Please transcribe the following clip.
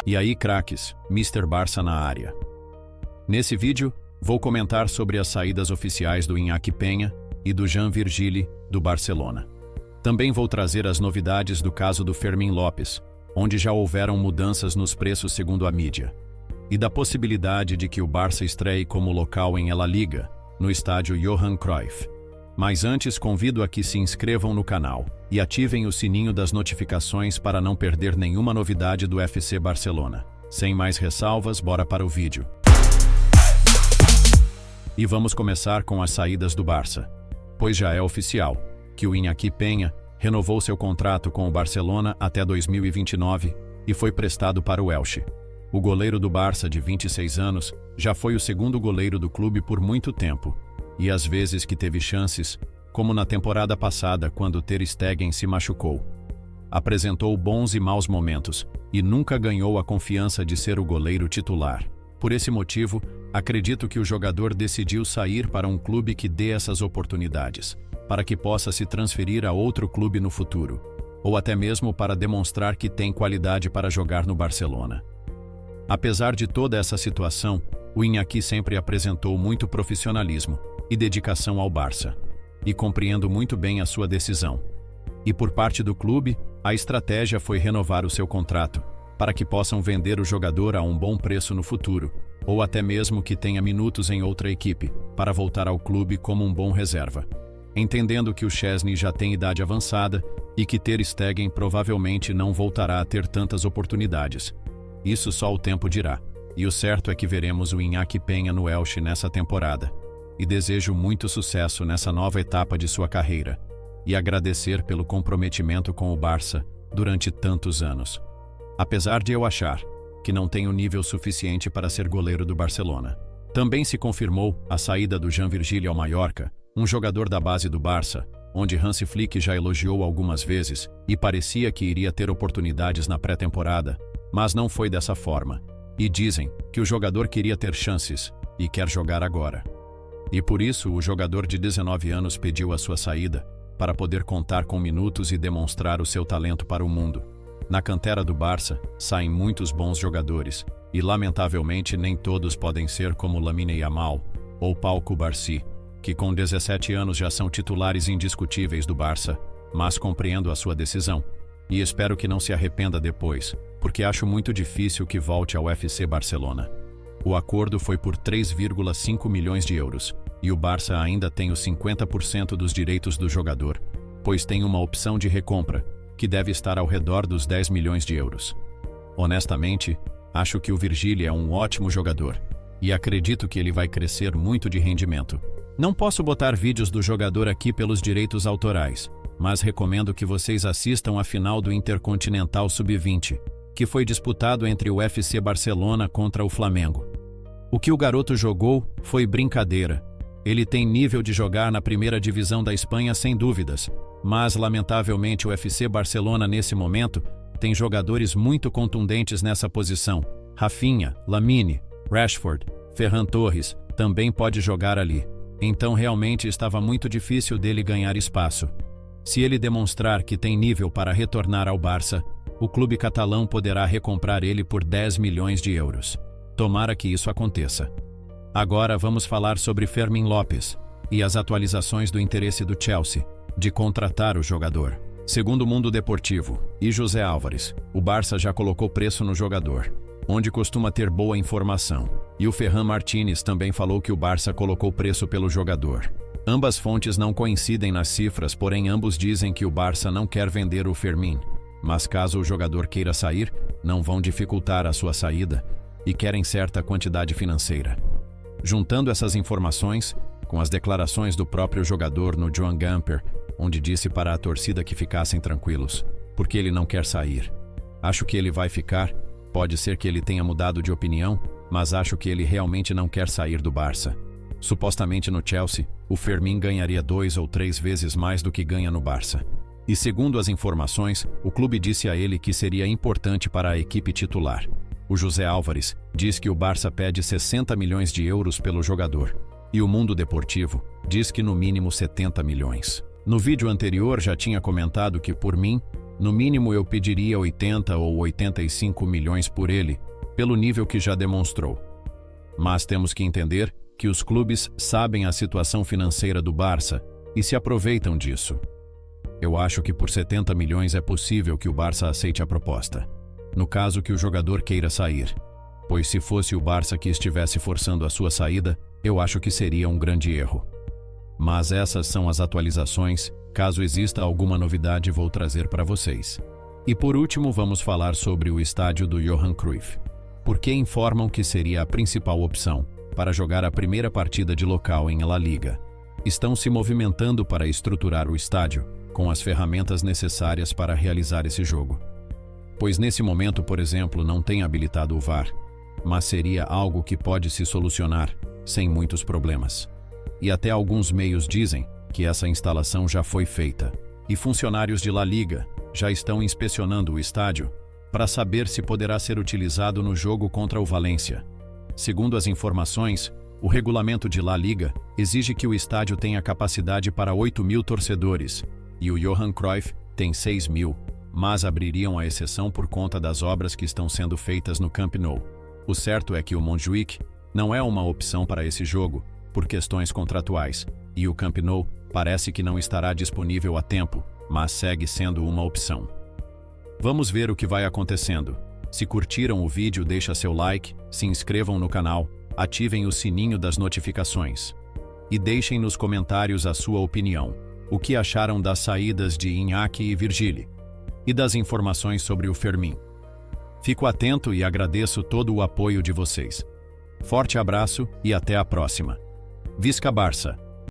E aí, craques, Mr. Barça na área. Nesse vídeo, vou comentar sobre as saídas oficiais do Iñaki Peña e do Jean Virgili, do Barcelona. Também vou trazer as novidades do caso do Fermín López, onde já houveram mudanças nos preços segundo a mídia, e da possibilidade de que o Barça estreie como local em La Liga, no estádio Johan Cruyff. Mas antes, convido a que se inscrevam no canal e ativem o sininho das notificações para não perder nenhuma novidade do FC Barcelona. Sem mais ressalvas, bora para o vídeo. E vamos começar com as saídas do Barça, pois já é oficial que o Iñaki Peña renovou seu contrato com o Barcelona até 2029 e foi prestado para o Elche. O goleiro do Barça, de 26 anos, já foi o segundo goleiro do clube por muito tempo, e às vezes que teve chances, como na temporada passada quando Ter Stegen se machucou. Apresentou bons e maus momentos, e nunca ganhou a confiança de ser o goleiro titular. Por esse motivo, acredito que o jogador decidiu sair para um clube que dê essas oportunidades, para que possa se transferir a outro clube no futuro, ou até mesmo para demonstrar que tem qualidade para jogar no Barcelona. Apesar de toda essa situação, o Iñaki sempre apresentou muito profissionalismo e dedicação ao Barça, e compreendo muito bem a sua decisão. E por parte do clube, a estratégia foi renovar o seu contrato, para que possam vender o jogador a um bom preço no futuro, ou até mesmo que tenha minutos em outra equipe, para voltar ao clube como um bom reserva. Entendendo que o Szczęsny já tem idade avançada e que Ter Stegen provavelmente não voltará a ter tantas oportunidades. Isso só o tempo dirá. E o certo é que veremos o Iñaki Peña no Elche nessa temporada. E desejo muito sucesso nessa nova etapa de sua carreira. E agradecer pelo comprometimento com o Barça durante tantos anos. Apesar de eu achar que não tem o nível suficiente para ser goleiro do Barcelona. Também se confirmou a saída do Jean Virgili ao Mallorca, um jogador da base do Barça, onde Hansi Flick já elogiou algumas vezes e parecia que iria ter oportunidades na pré-temporada, mas não foi dessa forma. E dizem que o jogador queria ter chances e quer jogar agora. E por isso o jogador de 19 anos pediu a sua saída, para poder contar com minutos e demonstrar o seu talento para o mundo. Na cantera do Barça, saem muitos bons jogadores, e lamentavelmente nem todos podem ser como Lamine Yamal ou Pau Cubarsí, que com 17 anos já são titulares indiscutíveis do Barça, mas compreendo a sua decisão. E espero que não se arrependa depois, porque acho muito difícil que volte ao FC Barcelona. O acordo foi por 3,5 milhões de euros, e o Barça ainda tem os 50% dos direitos do jogador, pois tem uma opção de recompra, que deve estar ao redor dos 10 milhões de euros. Honestamente, acho que o Virgili é um ótimo jogador, e acredito que ele vai crescer muito de rendimento. Não posso botar vídeos do jogador aqui pelos direitos autorais, mas recomendo que vocês assistam a final do Intercontinental Sub-20, que foi disputado entre o FC Barcelona contra o Flamengo. O que o garoto jogou foi brincadeira. Ele tem nível de jogar na primeira divisão da Espanha sem dúvidas, mas lamentavelmente o FC Barcelona nesse momento tem jogadores muito contundentes nessa posição. Rafinha, Lamine, Rashford, Ferran Torres também pode jogar ali. Então realmente estava muito difícil dele ganhar espaço. Se ele demonstrar que tem nível para retornar ao Barça, o clube catalão poderá recomprar ele por 10 milhões de euros. Tomara que isso aconteça. Agora vamos falar sobre Fermín López e as atualizações do interesse do Chelsea de contratar o jogador. Segundo o Mundo Deportivo e José Álvares, o Barça já colocou preço no jogador, onde costuma ter boa informação. E o Ferran Martínez também falou que o Barça colocou preço pelo jogador. Ambas fontes não coincidem nas cifras, porém ambos dizem que o Barça não quer vender o Fermín. Mas caso o jogador queira sair, não vão dificultar a sua saída e querem certa quantidade financeira. Juntando essas informações com as declarações do próprio jogador no Joan Gamper, onde disse para a torcida que ficassem tranquilos, porque ele não quer sair. Acho que ele vai ficar, pode ser que ele tenha mudado de opinião, mas acho que ele realmente não quer sair do Barça. Supostamente no Chelsea, o Fermín ganharia 2 ou 3 vezes mais do que ganha no Barça. E segundo as informações, o clube disse a ele que seria importante para a equipe titular. O José Álvares diz que o Barça pede 60 milhões de euros pelo jogador. E o Mundo Deportivo diz que no mínimo 70 milhões. No vídeo anterior já tinha comentado que, por mim, No mínimo eu pediria 80 ou 85 milhões por ele, pelo nível que já demonstrou. Mas temos que entender que os clubes sabem a situação financeira do Barça e se aproveitam disso. Eu acho que por 70 milhões é possível que o Barça aceite a proposta, no caso que o jogador queira sair. Pois se fosse o Barça que estivesse forçando a sua saída, eu acho que seria um grande erro. Mas essas são as atualizações, caso exista alguma novidade vou trazer para vocês. E por último vamos falar sobre o estádio do Johan Cruyff. Porque informam que seria a principal opção para jogar a primeira partida de local em La Liga. Estão se movimentando para estruturar o estádio, com as ferramentas necessárias para realizar esse jogo. Pois nesse momento, por exemplo, não tem habilitado o VAR, mas seria algo que pode se solucionar, sem muitos problemas. E até alguns meios dizem que essa instalação já foi feita, e funcionários de La Liga já estão inspecionando o estádio para saber se poderá ser utilizado no jogo contra o Valência. Segundo as informações, o regulamento de La Liga exige que o estádio tenha capacidade para 8.000 torcedores, e o Johan Cruyff tem 6.000, mas abririam a exceção por conta das obras que estão sendo feitas no Camp Nou. O certo é que o Montjuïc não é uma opção para esse jogo, por questões contratuais, e o Camp Nou parece que não estará disponível a tempo, mas segue sendo uma opção. Vamos ver o que vai acontecendo. Se curtiram o vídeo, deixa seu like, se inscrevam no canal, ativem o sininho das notificações. E deixem nos comentários a sua opinião. O que acharam das saídas de Iñaki e Virgili? E das informações sobre o Fermin? Fico atento e agradeço todo o apoio de vocês. Forte abraço e até a próxima. Visca Barça!